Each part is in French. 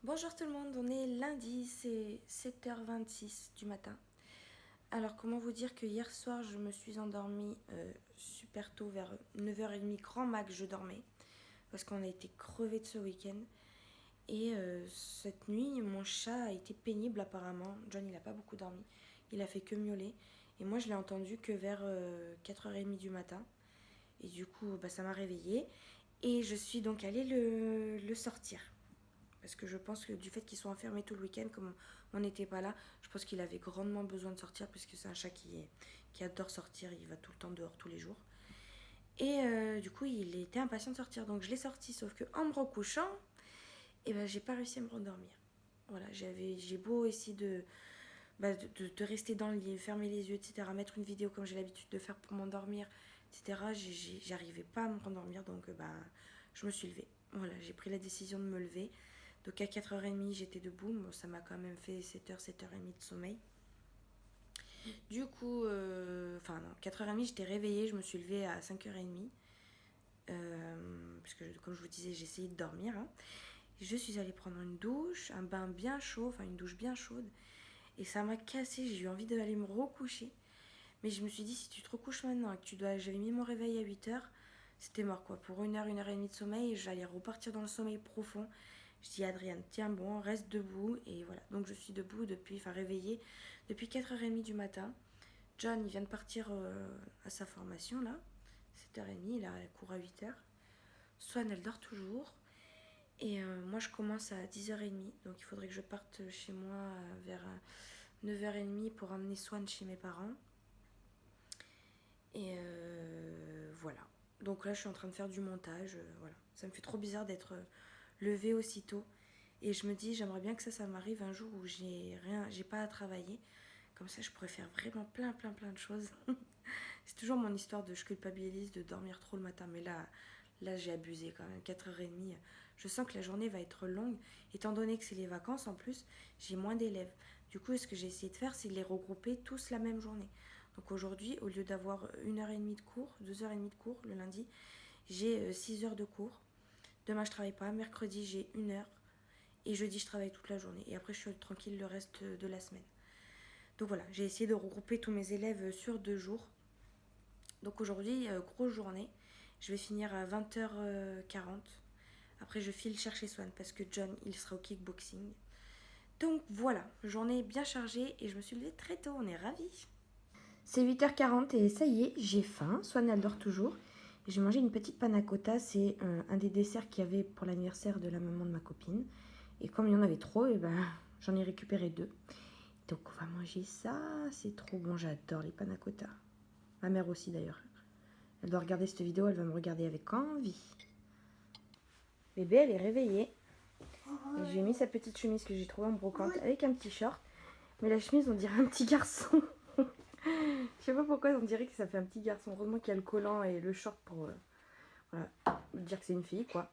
Bonjour tout le monde, on est lundi, c'est 7h26 du matin. Alors comment vous dire que hier soir je me suis endormie super tôt, vers 9h30, grand max je dormais. Parce qu'on a été crevés de ce week-end. Et cette nuit, mon chat a été pénible apparemment. John il a pas beaucoup dormi, il a fait que miauler. Et moi je l'ai entendu que vers 4h30 du matin. Et du coup ça m'a réveillée. Et je suis donc allée le sortir. Parce que je pense que du fait qu'ils soient enfermés tout le week-end, comme on n'était pas là, je pense qu'il avait grandement besoin de sortir, puisque c'est un chat qui adore sortir, il va tout le temps dehors tous les jours. Et du coup, il était impatient de sortir, donc je l'ai sorti, sauf que en me recouchant, j'ai pas réussi à me rendormir. Voilà, j'ai beau essayer de rester dans le lit, fermer les yeux, etc., mettre une vidéo comme j'ai l'habitude de faire pour m'endormir, etc., j'arrivais pas à me rendormir, donc je me suis levée. Voilà, j'ai pris la décision de me lever. Donc à 4h30, j'étais debout. Bon, ça m'a quand même fait 7h, 7h30 de sommeil. Du coup, enfin non, 4h30, j'étais réveillée. Je me suis levée à 5h30. Parce que, comme je vous disais, j'ai essayé de dormir. Hein. Je suis allée prendre une douche, un bain bien chaud, enfin une douche bien chaude. Et ça m'a cassé. J'ai eu envie d'aller me recoucher. Mais je me suis dit, si tu te recouches maintenant et que tu dois. J'avais mis mon réveil à 8h. C'était mort quoi. Pour 1h, 1h30 de sommeil, j'allais repartir dans le sommeil profond. Je dis Adrienne, tiens bon, reste debout. Et voilà. Donc je suis debout depuis, enfin réveillée depuis 4h30 du matin. John, il vient de partir à sa formation là. 7h30, il a cours à 8h. Swan, elle dort toujours. Et moi, je commence à 10h30. Donc il faudrait que je parte chez moi vers 9h30 pour emmener Swan chez mes parents. Et voilà. Donc là, je suis en train de faire du montage. Voilà. Ça me fait trop bizarre d'être levée aussitôt. Et je me dis, j'aimerais bien que ça m'arrive un jour où j'ai pas à travailler. Comme ça, je pourrais faire vraiment plein de choses. C'est toujours mon histoire de je culpabilise de dormir trop le matin. Mais là j'ai abusé quand même. 4h30. Je sens que la journée va être longue. Étant donné que c'est les vacances en plus, j'ai moins d'élèves. Du coup, ce que j'ai essayé de faire, c'est de les regrouper tous la même journée. Donc aujourd'hui, au lieu d'avoir 1h30 de cours, 2h30 de cours le lundi, j'ai 6 heures de cours. Demain, je travaille pas. Mercredi, j'ai 1 heure. Et jeudi, je travaille toute la journée. Et après, je suis tranquille le reste de la semaine. Donc voilà, j'ai essayé de regrouper tous mes élèves sur 2 jours. Donc aujourd'hui, grosse journée. Je vais finir à 20h40. Après, je file chercher Swan parce que John, il sera au kickboxing. Donc voilà, journée bien chargée et je me suis levée très tôt, on est ravis. C'est 8h40 et ça y est, j'ai faim. Swan, elle dort toujours. J'ai mangé une petite panna cotta, c'est un des desserts qu'il y avait pour l'anniversaire de la maman de ma copine. Et comme il y en avait trop, j'en ai récupéré 2. Donc on va manger ça, c'est trop bon, j'adore les panna cotta. Ma mère aussi d'ailleurs. Elle doit regarder cette vidéo, elle va me regarder avec envie. Bébé, elle est réveillée. Et je lui ai mis sa petite chemise que j'ai trouvée en brocante avec un petit short. Mais la chemise, on dirait un petit garçon. Je sais pas pourquoi on dirait que ça fait un petit garçon. Heureusement qu'il y a le collant et le short pour voilà, dire que c'est une fille, quoi.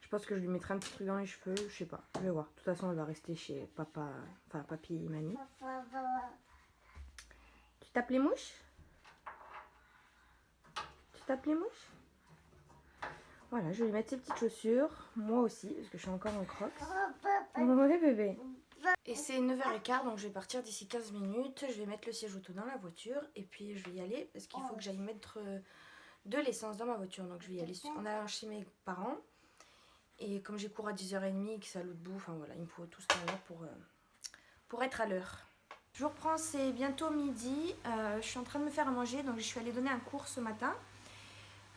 Je pense que je lui mettrai un petit truc dans les cheveux, je sais pas. Je vais voir. De toute façon, elle va rester chez papa, enfin papy et mamie. Tu tapes les mouches? Tu tapes les mouches? Voilà, je vais lui mettre ses petites chaussures. Moi aussi, parce que je suis encore en crocs. Oui, bébé. Et c'est 9h15, donc je vais partir d'ici 15 minutes. Je vais mettre le siège auto dans la voiture. Et puis je vais y aller parce qu'il faut que j'aille mettre de l'essence dans ma voiture. Donc je vais y aller en allant chez mes parents. Et comme j'ai cours à 10h30 et que ça l'autre bout, enfin voilà, il me faut tout ce temps-là pour être à l'heure. Je vous reprends, c'est bientôt midi. Je suis en train de me faire à manger, donc je suis allée donner un cours ce matin.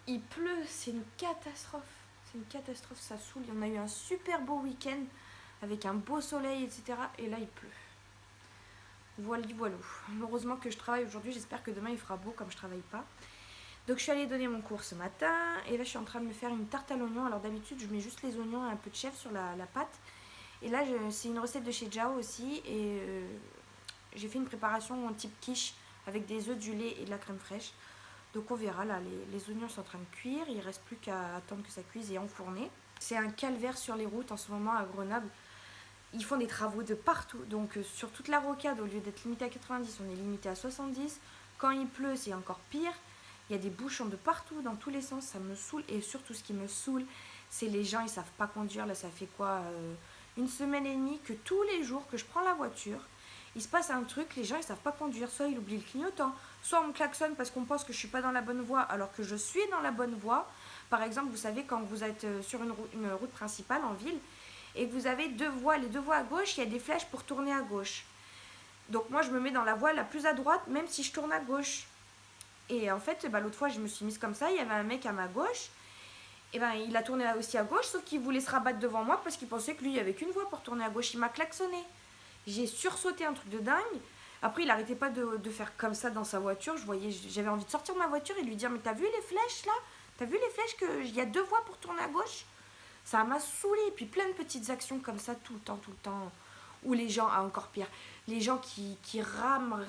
Il pleut, c'est une catastrophe. C'est une catastrophe, ça saoule. On a eu un super beau week-end avec un beau soleil, etc. Et là, il pleut. Voilà. Heureusement que je travaille aujourd'hui. J'espère que demain, il fera beau comme je travaille pas. Donc, je suis allée donner mon cours ce matin. Et là, je suis en train de me faire une tarte à l'oignon. Alors, d'habitude, je mets juste les oignons et un peu de chèvre sur la pâte. Et là, c'est une recette de chez Jao aussi. Et j'ai fait une préparation en type quiche avec des œufs, du lait et de la crème fraîche. Donc on verra, là les oignons sont en train de cuire, il ne reste plus qu'à attendre que ça cuise et enfourner. C'est un calvaire sur les routes en ce moment à Grenoble. Ils font des travaux de partout, donc sur toute la rocade, au lieu d'être limité à 90, on est limité à 70. Quand il pleut, c'est encore pire. Il y a des bouchons de partout, dans tous les sens, ça me saoule. Et surtout, ce qui me saoule, c'est les gens, ils savent pas conduire. Là, ça fait quoi une semaine et demie que tous les jours que je prends la voiture, il se passe un truc, les gens ils savent pas conduire, soit ils oublient le clignotant, soit on me klaxonne parce qu'on pense que je suis pas dans la bonne voie alors que je suis dans la bonne voie. Par exemple, vous savez quand vous êtes sur une route principale en ville et que vous avez deux voies, les deux voies à gauche, il y a des flèches pour tourner à gauche. Donc moi je me mets dans la voie la plus à droite même si je tourne à gauche. Et en fait, l'autre fois je me suis mise comme ça, il y avait un mec à ma gauche, et il a tourné aussi à gauche, sauf qu'il voulait se rabattre devant moi parce qu'il pensait que lui il n'y avait qu'une voie pour tourner à gauche, il m'a klaxonné. J'ai sursauté un truc de dingue. Après, il n'arrêtait pas de faire comme ça dans sa voiture. J'avais envie de sortir de ma voiture et de lui dire, mais t'as vu les flèches là? T'as vu les flèches qu'il y a deux voies pour tourner à gauche? Ça m'a saoulé. Et puis plein de petites actions comme ça tout le temps. Ou les gens, encore pire, les gens qui rament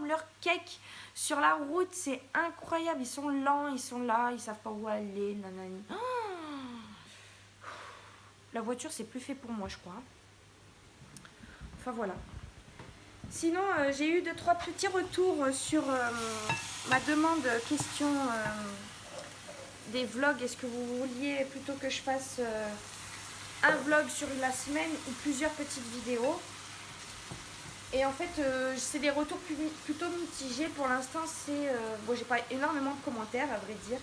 leur cake sur la route. C'est incroyable. Ils sont lents, ils sont là, ils savent pas où aller. Nanani. La voiture, c'est plus fait pour moi, je crois. Enfin voilà. Sinon, j'ai eu 2-3 petits retours sur ma demande question des vlogs. Est-ce que vous vouliez plutôt que je fasse un vlog sur la semaine ou plusieurs petites vidéos? Et en fait, c'est des retours plutôt mitigés. Pour l'instant, bon, j'ai pas énormément de commentaires, à vrai dire.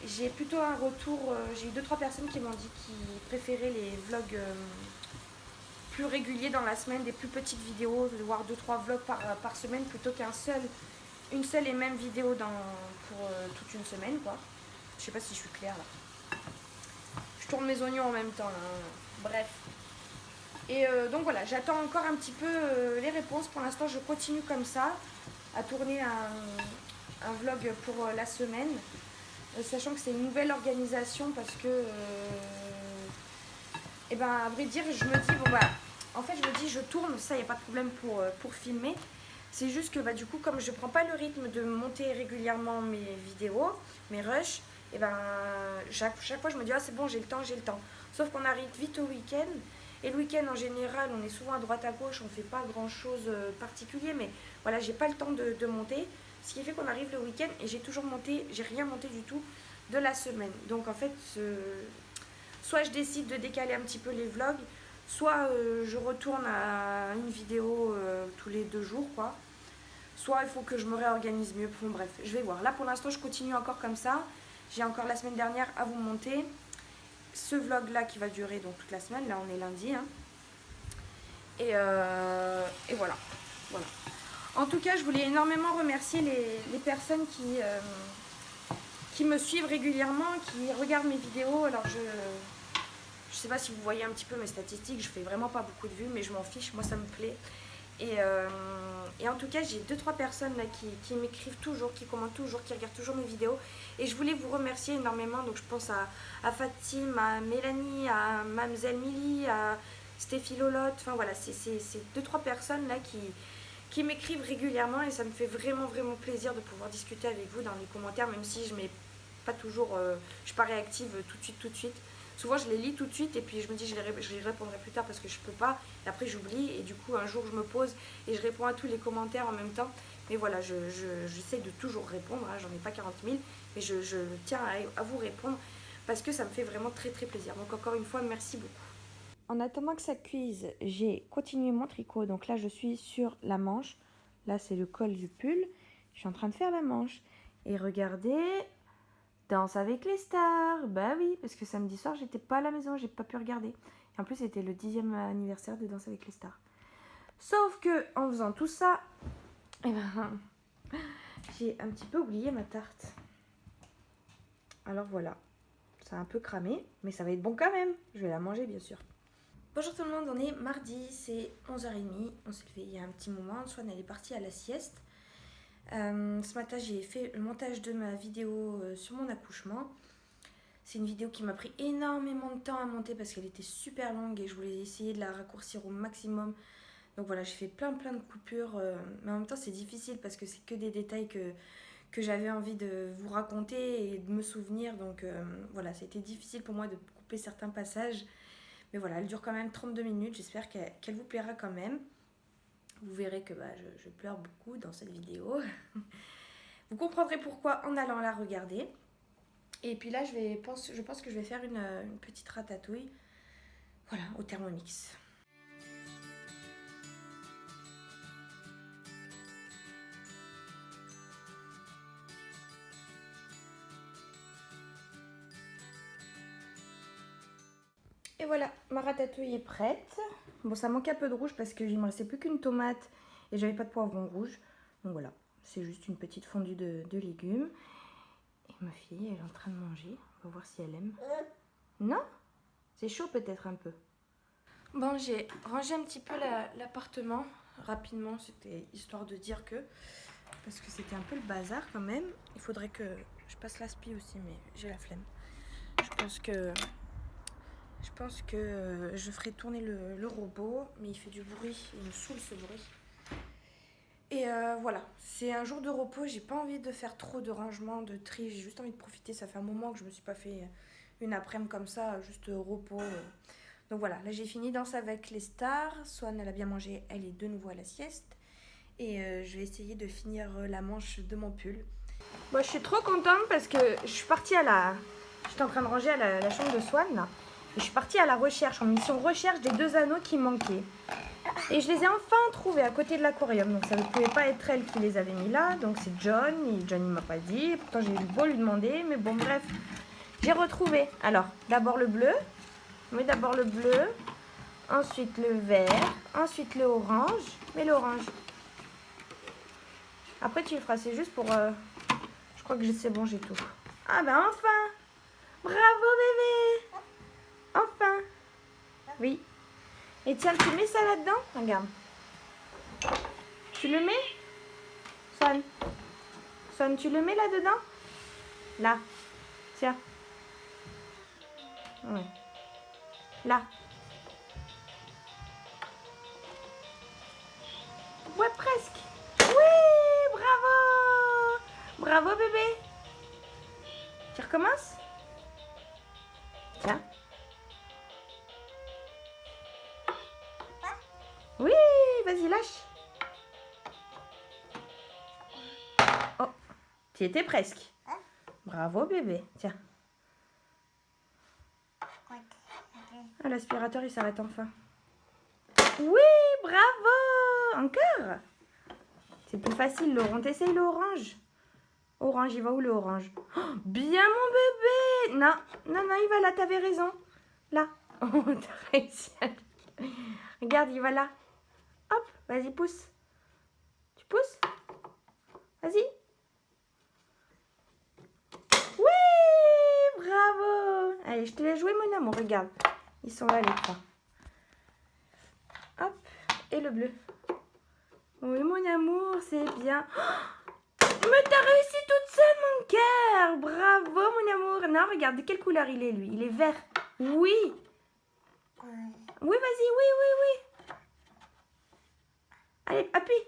J'ai plutôt un retour, j'ai eu 2-3 personnes qui m'ont dit qu'ils préféraient les vlogs plus réguliers dans la semaine, des plus petites vidéos, voire 2-3 vlogs par semaine plutôt une seule et même vidéo pour toute une semaine, quoi. Je sais pas si je suis claire là. Je tourne mes oignons en même temps là. Bref. Et donc voilà, j'attends encore un petit peu les réponses. Pour l'instant, je continue comme ça à tourner un vlog pour la semaine, sachant que c'est une nouvelle organisation parce que à vrai dire, je me dis, bon bah, en fait, je me dis, je tourne, ça, il n'y a pas de problème pour filmer. C'est juste que, du coup, comme je prends pas le rythme de monter régulièrement mes vidéos, mes rushs, chaque fois, je me dis, ah, c'est bon, j'ai le temps. Sauf qu'on arrive vite au week-end. Et le week-end, en général, on est souvent à droite à gauche, on fait pas grand-chose particulier. Mais voilà, j'ai pas le temps de monter. Ce qui fait qu'on arrive le week-end et j'ai rien monté du tout de la semaine. Donc, en fait, soit je décide de décaler un petit peu les vlogs, soit je retourne à une vidéo tous les 2 jours, quoi. Soit il faut que je me réorganise mieux. Bon, bref, je vais voir. Là, pour l'instant, je continue encore comme ça. J'ai encore la semaine dernière à vous monter. Ce vlog-là qui va durer donc toute la semaine. Là, on est lundi. Hein. Et voilà. En tout cas, je voulais énormément remercier les personnes qui me suivent régulièrement, qui regardent mes vidéos. Alors, je sais pas si vous voyez un petit peu mes statistiques, je fais vraiment pas beaucoup de vues, mais je m'en fiche, moi ça me plaît. Et en tout cas, j'ai 2-3 personnes là qui m'écrivent toujours, qui commentent toujours, qui regardent toujours mes vidéos. Et je voulais vous remercier énormément. Donc je pense à Fatim, à Mélanie, à Mamzelle Milly, à Stéphie Lolotte. Enfin voilà, c'est 2-3 personnes là qui m'écrivent régulièrement. Et ça me fait vraiment plaisir de pouvoir discuter avec vous dans les commentaires, même si je mets pas toujours, je suis pas réactive tout de suite. Souvent je les lis tout de suite et puis je me dis je les répondrai plus tard parce que je peux pas. Et après j'oublie et du coup un jour je me pose et je réponds à tous les commentaires en même temps. Mais voilà, j'essaie de toujours répondre, hein, j'en ai pas 40 000, mais je tiens à vous répondre parce que ça me fait vraiment très plaisir. Donc encore une fois, merci beaucoup. En attendant que ça cuise, j'ai continué mon tricot. Donc là je suis sur la manche. Là c'est le col du pull. Je suis en train de faire la manche. Et regardez... Danse avec les stars, bah oui, parce que samedi soir j'étais pas à la maison, j'ai pas pu regarder. Et en plus c'était le 10e anniversaire de Danse avec les stars. Sauf que en faisant tout ça, j'ai un petit peu oublié ma tarte. Alors voilà, ça a un peu cramé, mais ça va être bon quand même. Je vais la manger bien sûr. Bonjour tout le monde, on est mardi, c'est 11h30. On s'est levé il y a un petit moment, Antoine elle est partie à la sieste. Ce matin j'ai fait le montage de ma vidéo sur mon accouchement. C'est une vidéo qui m'a pris énormément de temps à monter parce qu'elle était super longue et je voulais essayer de la raccourcir au maximum. Donc voilà, j'ai fait plein de coupures, mais en même temps c'est difficile parce que c'est que des détails que j'avais envie de vous raconter et de me souvenir. Donc voilà, c'était difficile pour moi de couper certains passages. Mais voilà, elle dure quand même 32 minutes, j'espère qu'elle vous plaira quand même. Vous verrez que je pleure beaucoup dans cette vidéo. Vous comprendrez pourquoi en allant la regarder. Et puis là, je pense que je vais faire une petite ratatouille. Voilà, au Thermomix. Et voilà, ma ratatouille est prête. Bon, ça manque un peu de rouge parce qu'il me restait plus qu'une tomate et j'avais pas de poivron rouge. Donc voilà, c'est juste une petite fondue de légumes. Et ma fille, elle est en train de manger. On va voir si elle aime. Non? C'est chaud peut-être un peu. Bon, j'ai rangé un petit peu l'appartement rapidement. C'était histoire de dire que... Parce que c'était un peu le bazar quand même. Il faudrait que je passe l'aspi aussi, mais j'ai la flemme. Je pense que je ferai tourner le robot, mais il fait du bruit, il me saoule ce bruit. Et voilà, c'est un jour de repos, j'ai pas envie de faire trop de rangement, de tri, j'ai juste envie de profiter. Ça fait un moment que je me suis pas fait une après-midi comme ça, juste repos. Donc voilà, là j'ai fini Danse avec les stars. Swan, elle a bien mangé, elle est de nouveau à la sieste. Et je vais essayer de finir la manche de mon pull. Bon, je suis trop contente parce que je suis partie j'étais en train de ranger à la chambre de Swan là. Et je suis partie à la recherche, en mission recherche des 2 anneaux qui manquaient. Et je les ai enfin trouvés à côté de l'aquarium. Donc ça ne pouvait pas être elle qui les avait mis là. Donc c'est John. Et John il m'a pas dit. Pourtant j'ai eu beau lui demander. Mais bon bref. J'ai retrouvé. Alors d'abord le bleu. On met d'abord le bleu. Ensuite le vert. Ensuite le orange. Mais l'orange. Après tu le feras. C'est juste pour... Je crois que c'est bon, j'ai tout. Ah ben enfin. Bravo bébé. Enfin. Oui. Et tiens, tu mets ça là-dedans? Regarde. Tu le mets? Son. Son, tu le mets là-dedans? Là. Tiens. Ouais. Là. Ouais, presque. Oui, bravo. Bravo bébé. Tu recommences? Tiens. Oui, vas-y, lâche. Oh, tu étais presque. Bravo bébé. Tiens. Ah, l'aspirateur, il s'arrête enfin. Oui, bravo. Encore. C'est plus facile, Laurent. T'essayes l'orange. Orange, il va où le orange? Oh, bien mon bébé. Non, non, non, il va là, t'avais raison. Là. Oh, t'as réussi. Regarde, il va là. Hop, vas-y, pousse. Tu pousses? Vas-y. Oui, bravo. Allez, je te laisse jouer, mon amour. Regarde, ils sont là, les 3. Hop, et le bleu. Oui, mon amour, c'est bien. Oh, mais t'as réussi toute seule, mon cœur. Bravo, mon amour. Non, regarde, de quelle couleur il est, lui? Il est vert. Oui. Oui, vas-y, oui, oui, oui. Allez, appuie.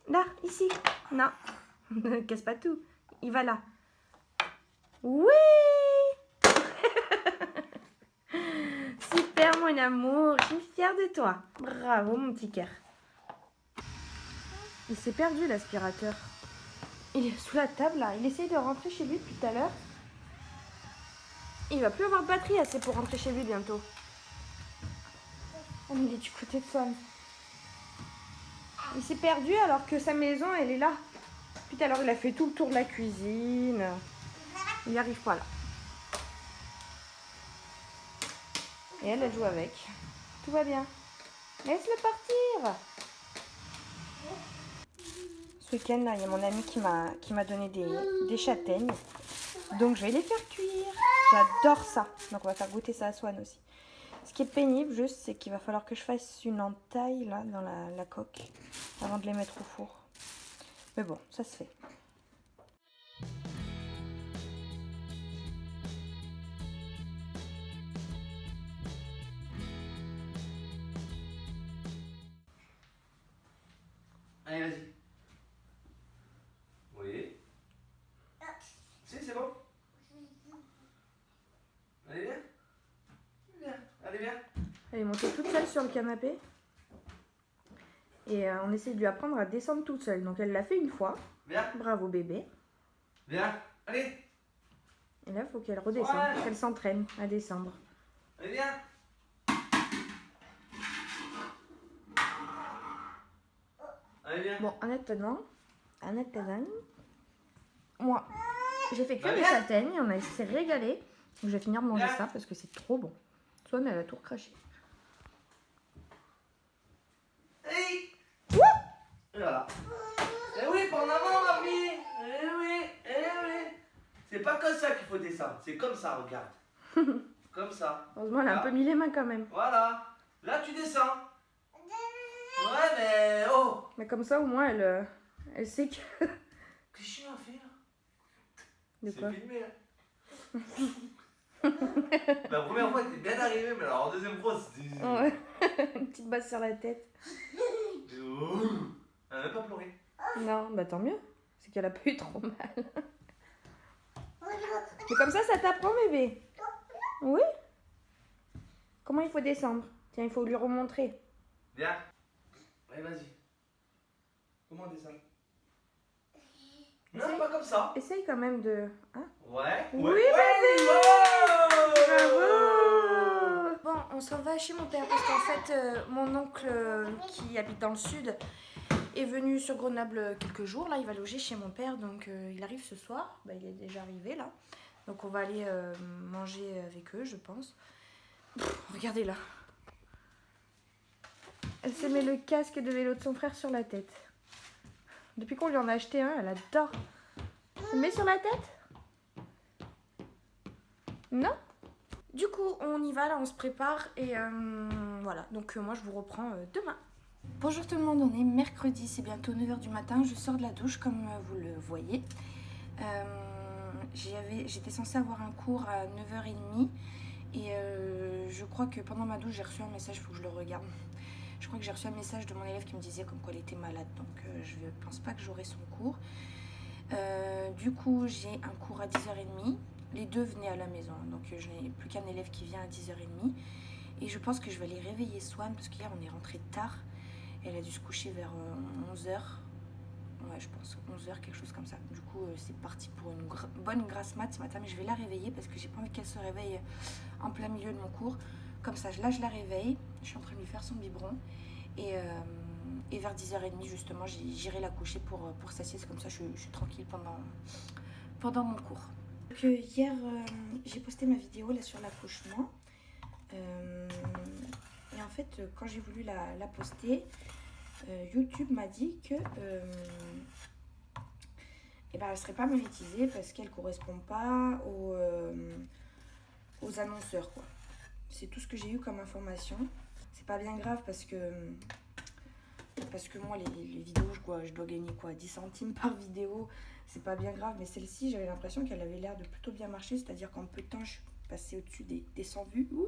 Là, ici. Non. Ne casse pas tout. Il va là. Oui. Super, mon amour. Je suis fière de toi. Bravo, mon petit cœur. Il s'est perdu, l'aspirateur. Il est sous la table, là. Il essaye de rentrer chez lui depuis tout à l'heure. Il va plus avoir de batterie assez pour rentrer chez lui bientôt. Oh, il est du côté de Swan. Il s'est perdu alors que sa maison, elle est là. Puis tout à l'heure, il a fait tout le tour de la cuisine. Il n'y arrive pas là. Et elle joue avec. Tout va bien. Laisse-le partir. Ce week-end, là, il y a mon ami qui m'a donné des châtaignes. Donc, je vais les faire cuire. J'adore ça. Donc, on va faire goûter ça à Swan aussi. Ce qui est pénible, juste, c'est qu'il va falloir que je fasse une entaille, là, dans la coque, avant de les mettre au four. Mais bon, ça se fait. Allez, vas-y. Oui. Si, c'est bon. Allez, viens. Viens. Allez, viens. Elle est montée toute seule sur le canapé. Et on essaie de lui apprendre à descendre toute seule. Donc elle l'a fait une fois. Viens. Bravo bébé. Viens. Allez. Et là, il faut qu'elle redescende, Ouais. qu'elle s'entraîne à descendre. Allez, viens. Allez, viens. Bon, honnêtement, moi, j'ai fait que Bah, des viens. châtaignes, on s'est régalé. Je vais finir de manger Viens. ça parce que c'est trop bon. Swan, elle a tout recraché. Hey. Voilà. Eh oui, par en avant, ma fille. Eh oui, eh oui. C'est pas comme ça qu'il faut descendre. C'est comme ça, regarde. Comme ça. Heureusement, elle a un Là. peu mis les mains quand même. Voilà. Là, tu descends. Ouais, mais oh. Mais comme ça, au moins, elle sait que... Qu'est-ce que tu as fait là? De quoi? C'est filmé, hein. La première fois, t'es bien arrivé, mais alors en deuxième fois, c'était. Ouais. Une petite basse sur la tête. Oh. Elle n'a même pas pleuré. Non, bah tant mieux. C'est qu'elle a pas eu trop mal. Mais comme ça t'apprend, bébé. Oui. Comment il faut descendre? Tiens, il faut lui remontrer. Viens. Allez, vas-y. Comment on descend? Non, pas comme ça. Essaye quand même de... Hein? Ouais. Oui, ouais. bébé. Bravo. Bon, on s'en va chez mon père parce qu'en fait, mon oncle qui habite dans le sud est venu sur Grenoble quelques jours. Là, il va loger chez mon père, donc il arrive ce soir. Bah, il est déjà arrivé là. Donc on va aller manger avec eux, je pense. Regardez là. Elle s'est mis le casque de vélo de son frère sur la tête. Depuis qu'on lui en a acheté un, elle adore. Elle le met sur la tête? Non? Du coup, on y va, là, on se prépare et voilà. Donc moi, je vous reprends demain. Bonjour tout le monde, on est mercredi, c'est bientôt 9h du matin. Je sors de la douche, comme vous le voyez. J'étais censée avoir un cours à 9h30 et je crois que pendant ma douche, j'ai reçu un message, il faut que je le regarde. Je crois que j'ai reçu un message de mon élève qui me disait comme quoi elle était malade, donc je ne pense pas que j'aurai son cours. Du coup, j'ai un cours à 10h30. Les deux venaient à la maison, donc je n'ai plus qu'un élève qui vient à 10h30. Et je pense que je vais aller réveiller Swan, parce qu'hier on est rentré tard. Elle a dû se coucher vers 11h. Ouais, je pense 11h, quelque chose comme ça. Du coup, c'est parti pour une bonne grasse mat ce matin, mais je vais la réveiller parce que j'ai pas envie qu'elle se réveille en plein milieu de mon cours. Comme ça, là, je la réveille. Je suis en train de lui faire son biberon. Et vers 10h30, justement, j'irai la coucher pour sa sieste. Comme ça, je suis tranquille pendant mon cours. Donc, hier, j'ai posté ma vidéo là sur l'accouchement. Et en fait, quand j'ai voulu la poster, YouTube m'a dit que elle ne serait pas monétisée parce qu'elle ne correspond pas aux annonceurs, quoi. C'est tout ce que j'ai eu comme information. C'est pas bien grave parce que moi, les vidéos, je dois gagner quoi, 10 centimes par vidéo. C'est pas bien grave, mais celle-ci, j'avais l'impression qu'elle avait l'air de plutôt bien marcher. C'est-à-dire qu'en peu de temps, je suis passée au-dessus des 100 vues. Ouh.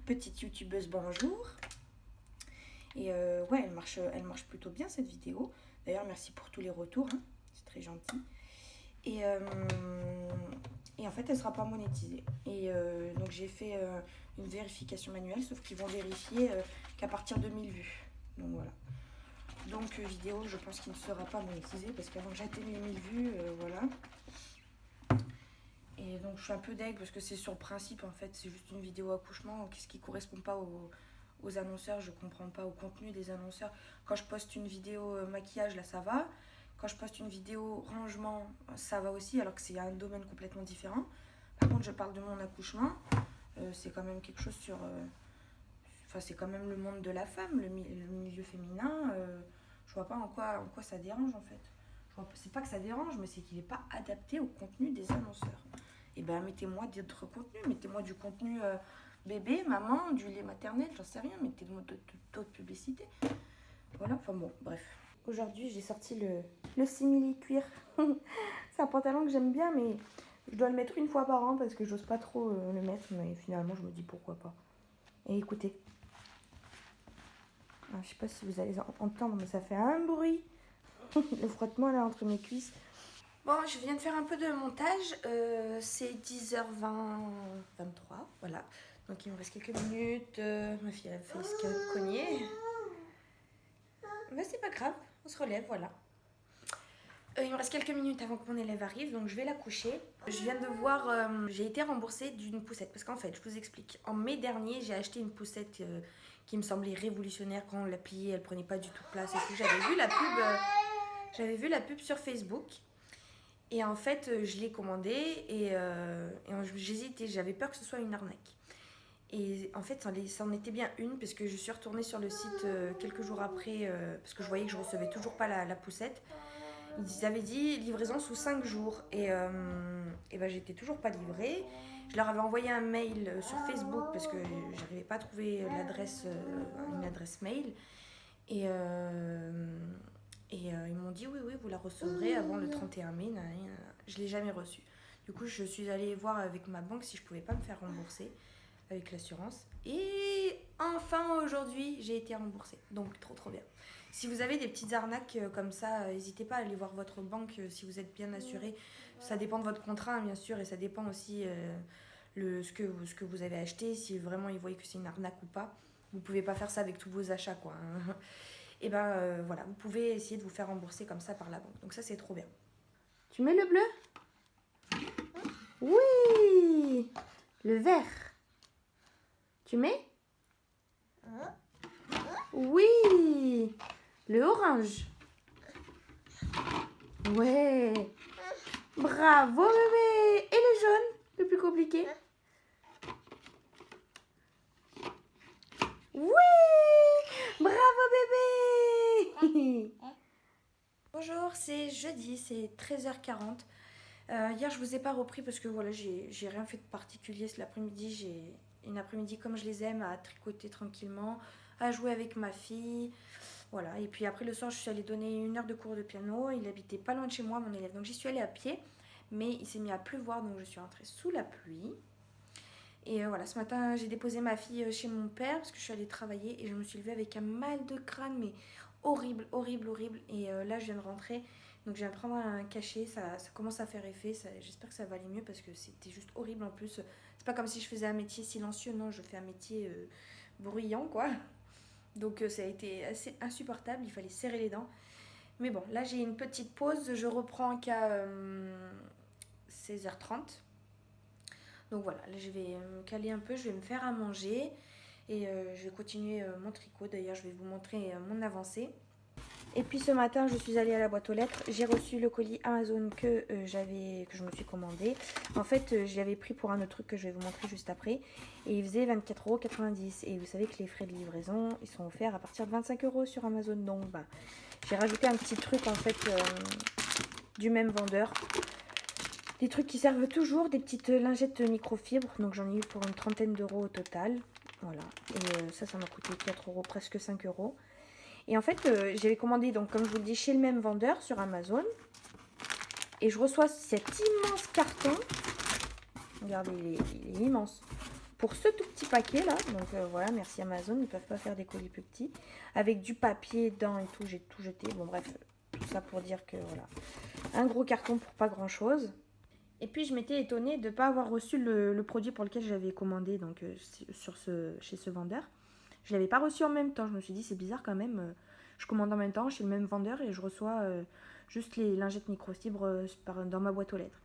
Petite youtubeuse, bonjour. Et ouais, elle marche plutôt bien cette vidéo. D'ailleurs, merci pour tous les retours, hein. C'est très gentil. Et en fait, elle ne sera pas monétisée. Et donc, j'ai fait une vérification manuelle, sauf qu'ils vont vérifier qu'à partir de 1000 vues. Donc, voilà. Donc, vidéo, je pense qu'il ne sera pas monétisée parce qu'avant que j'atteigne les 1000 vues, voilà. Et donc, je suis un peu deg parce que c'est sur le principe, en fait. C'est juste une vidéo accouchement. Qu'est-ce qui ne correspond pas aux annonceurs? Je ne comprends pas au contenu des annonceurs. Quand je poste une vidéo maquillage, là, ça va. Quand je poste une vidéo rangement, ça va aussi, alors que c'est un domaine complètement différent. Par contre, je parle de mon accouchement. C'est quand même quelque chose sur... Enfin, c'est quand même le monde de la femme, le milieu féminin. Je vois pas en quoi ça dérange, en fait. C'est pas que ça dérange, mais c'est qu'il n'est pas adapté au contenu des annonceurs. Et ben, mettez-moi d'autres contenus. Mettez-moi du contenu bébé, maman, du lait maternel, j'en sais rien. Mettez-moi d'autres publicités. Voilà, enfin bon, bref. Aujourd'hui, j'ai sorti le simili cuir. C'est un pantalon que j'aime bien, mais je dois le mettre une fois par an parce que j'ose pas trop le mettre. Mais finalement, je me dis pourquoi pas. Et écoutez. Alors, je sais pas si vous allez entendre, mais ça fait un bruit. Le frottement là entre mes cuisses. Bon, je viens de faire un peu de montage. C'est 10h20, 23, voilà. Donc il me reste quelques minutes. Ma fille a fait ce cogner. Mais c'est pas grave, on se relève, voilà. Il me reste quelques minutes avant que mon élève arrive, donc je vais la coucher. Je viens de voir, j'ai été remboursée d'une poussette. Parce qu'en fait, je vous explique. En mai dernier, j'ai acheté une poussette qui me semblait révolutionnaire. Quand on l'a pliée, elle prenait pas du tout de place et tout. J'avais vu la pub sur Facebook. Et en fait, je l'ai commandée et j'hésitais. J'avais peur que ce soit une arnaque. Et en fait, ça en était bien une, parce que je suis retournée sur le site quelques jours après, parce que je voyais que je recevais toujours pas la poussette. Ils avaient dit livraison sous 5 jours. Et ben, j'étais toujours pas livrée. Je leur avais envoyé un mail sur Facebook parce que j'arrivais pas à trouver une adresse mail. Ils m'ont dit oui, oui, vous la recevrez avant le 31 mai. Je l'ai jamais reçue. Du coup, je suis allée voir avec ma banque si je pouvais pas me faire rembourser avec l'assurance. Et enfin, aujourd'hui, j'ai été remboursée. Donc, trop, trop bien. Si vous avez des petites arnaques comme ça, n'hésitez pas à aller voir votre banque si vous êtes bien assuré. Ça dépend de votre contrat, bien sûr, et ça dépend aussi ce que vous avez acheté, si vraiment ils voient que c'est une arnaque ou pas. Vous pouvez pas faire ça avec tous vos achats, quoi. Et ben voilà, vous pouvez essayer de vous faire rembourser comme ça par la banque. Donc ça, c'est trop bien. Tu mets le bleu? Oui! Le vert. Tu mets? Oui! Le orange. Ouais. Bravo bébé. Et le jaune, le plus compliqué. Oui! Bravo bébé. Bonjour, c'est jeudi, c'est 13h40. Hier, je vous ai pas repris parce que voilà, j'ai rien fait de particulier. L'après-midi, j'ai une après-midi comme je les aime, à tricoter tranquillement, à jouer avec ma fille. Voilà, et puis après le soir, je suis allée donner 1 heure de cours de piano. Il habitait pas loin de chez moi, mon élève. Donc j'y suis allée à pied, mais il s'est mis à pleuvoir, donc je suis rentrée sous la pluie. Et voilà, ce matin, j'ai déposé ma fille chez mon père parce que je suis allée travailler et je me suis levée avec un mal de crâne, mais horrible, horrible, horrible. Et là, je viens de rentrer, donc je viens de prendre un cachet, ça commence à faire effet. J'espère que ça va aller mieux parce que c'était juste horrible en plus. C'est pas comme si je faisais un métier silencieux, non, je fais un métier bruyant, quoi. Donc ça a été assez insupportable, il fallait serrer les dents. Mais bon, là j'ai une petite pause, je reprends qu'à 16h30. Donc voilà, là je vais me caler un peu, je vais me faire à manger et je vais continuer mon tricot. D'ailleurs, je vais vous montrer mon avancée. Et puis ce matin, je suis allée à la boîte aux lettres. J'ai reçu le colis Amazon que je me suis commandé. En fait, je l'avais pris pour un autre truc que je vais vous montrer juste après. Et il faisait 24,90 €. Et vous savez que les frais de livraison, ils sont offerts à partir de 25 € sur Amazon. Donc, j'ai rajouté un petit truc en fait du même vendeur. Des trucs qui servent toujours, des petites lingettes microfibre. Donc j'en ai eu pour une trentaine d'euros au total. Voilà. Et ça m'a coûté 4 €, presque 5 €. Et en fait, j'avais commandé, donc comme je vous le dis, chez le même vendeur sur Amazon. Et je reçois cet immense carton. Regardez, il est immense. Pour ce tout petit paquet là. Donc voilà, merci Amazon, ils ne peuvent pas faire des colis plus petits. Avec du papier dedans et tout, j'ai tout jeté. Bon bref, tout ça pour dire que voilà. Un gros carton pour pas grand chose. Et puis je m'étais étonnée de ne pas avoir reçu le produit pour lequel j'avais commandé donc, chez ce vendeur. Je ne l'avais pas reçu en même temps. Je me suis dit, c'est bizarre quand même. Je commande en même temps chez le même vendeur et je reçois juste les lingettes microfibres dans ma boîte aux lettres.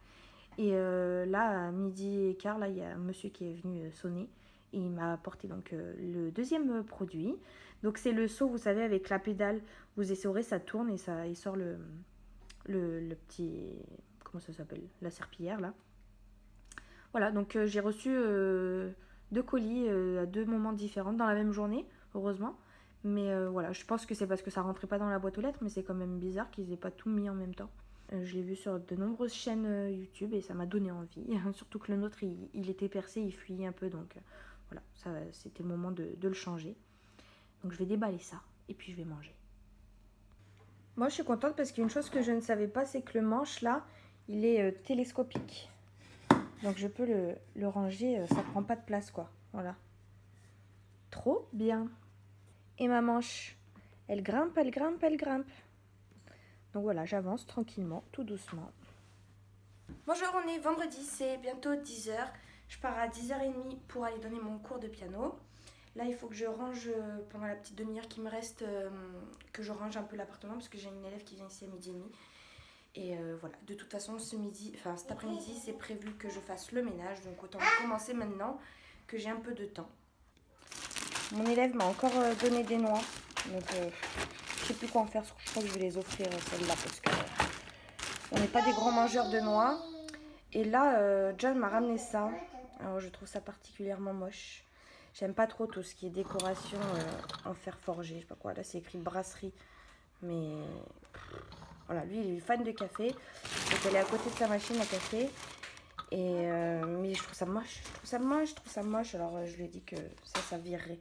Et là, à 12h15, là, il y a un monsieur qui est venu sonner et il m'a apporté donc le deuxième produit. Donc c'est le seau, vous savez, avec la pédale. Vous essorez, ça tourne et il sort le petit... Comment ça s'appelle? La serpillière, là. Voilà, donc j'ai reçu 2 colis à 2 moments différents dans la même journée, heureusement. Mais voilà, je pense que c'est parce que ça rentrait pas dans la boîte aux lettres, mais c'est quand même bizarre qu'ils aient pas tout mis en même temps. Je l'ai vu sur de nombreuses chaînes YouTube et ça m'a donné envie. Surtout que le nôtre, il était percé, il fuyait un peu, donc voilà, c'était le moment de le changer. Donc je vais déballer ça et puis je vais manger. Moi, je suis contente parce qu'une chose que je ne savais pas, c'est que le manche, là, il est télescopique. Donc je peux le ranger, ça prend pas de place quoi, voilà. Trop bien. Et ma manche, elle grimpe, elle grimpe, elle grimpe. Donc voilà, j'avance tranquillement, tout doucement. Bonjour, on est vendredi, c'est bientôt 10h. Je pars à 10h30 pour aller donner mon cours de piano. Là, il faut que je range pendant la petite demi-heure qui me reste, que je range un peu l'appartement parce que j'ai une élève qui vient ici à 12h30. Et voilà, de toute façon cet après-midi c'est prévu que je fasse le ménage, donc autant commencer maintenant que j'ai un peu de temps. Mon élève m'a encore donné des noix, donc je sais plus quoi en faire, je crois que je vais les offrir celles-là parce que on n'est pas des grands mangeurs de noix. Et là John m'a ramené ça, alors je trouve ça particulièrement moche. J'aime pas trop tout ce qui est décoration en fer forgé, je sais pas quoi, là c'est écrit brasserie, mais voilà, lui il est fan de café, donc elle est à côté de sa machine à café, et mais je trouve ça moche, alors je lui ai dit que ça virerait.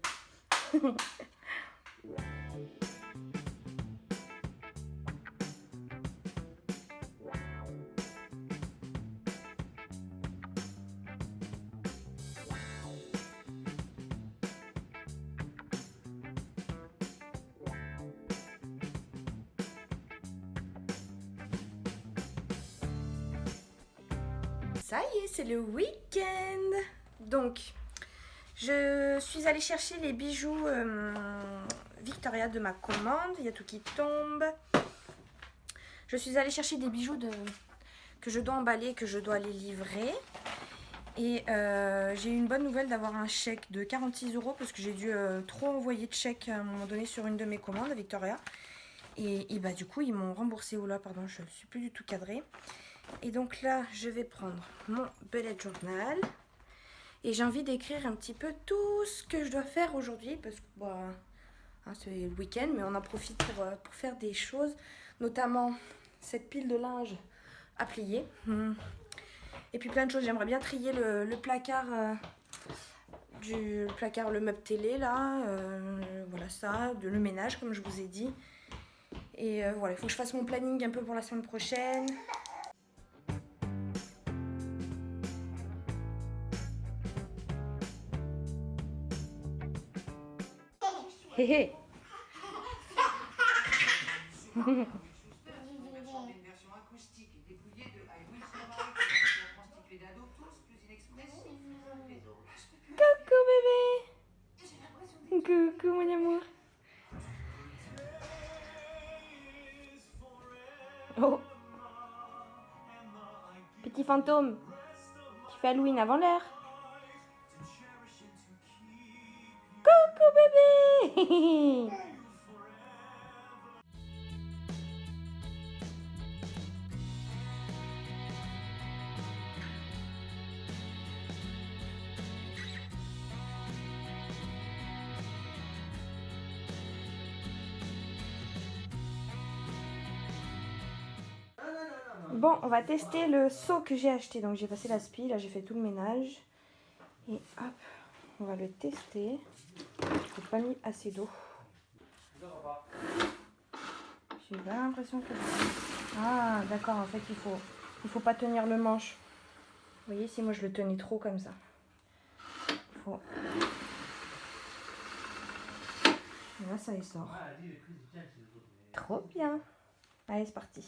Ça y est, c'est le week-end. Donc, je suis allée chercher les bijoux Victoria de ma commande. Il y a tout qui tombe. Je suis allée chercher des bijoux que je dois emballer, que je dois les livrer. Et j'ai eu une bonne nouvelle d'avoir un chèque de 46 € parce que j'ai dû trop envoyer de chèques à un moment donné sur une de mes commandes à Victoria. Et bah du coup, ils m'ont remboursé. Oh là, pardon, je ne suis plus du tout cadrée. Et donc là, je vais prendre mon bullet journal. Et j'ai envie d'écrire un petit peu tout ce que je dois faire aujourd'hui. Parce que bah, hein, c'est le week-end, mais on en profite pour faire des choses. Notamment cette pile de linge à plier. Et puis plein de choses. J'aimerais bien trier le placard, le meuble télé là. Voilà ça, le ménage comme je vous ai dit. Et voilà, il faut que je fasse mon planning un peu pour la semaine prochaine. Hé hé. Coucou bébé. Coucou mon amour. Oh. Petit fantôme. Tu fais Halloween avant l'heure. Coucou bébé. Bon, on va tester le seau que j'ai acheté. Donc j'ai passé la spie, là j'ai fait tout le ménage. Et hop, on va le tester. J'ai pas mis assez d'eau. J'ai pas l'impression que... Ah d'accord, en fait il faut pas tenir le manche. Vous voyez, si moi je le tenais trop comme ça. Faut... Et là ça y sort. Trop bien. Allez, c'est parti.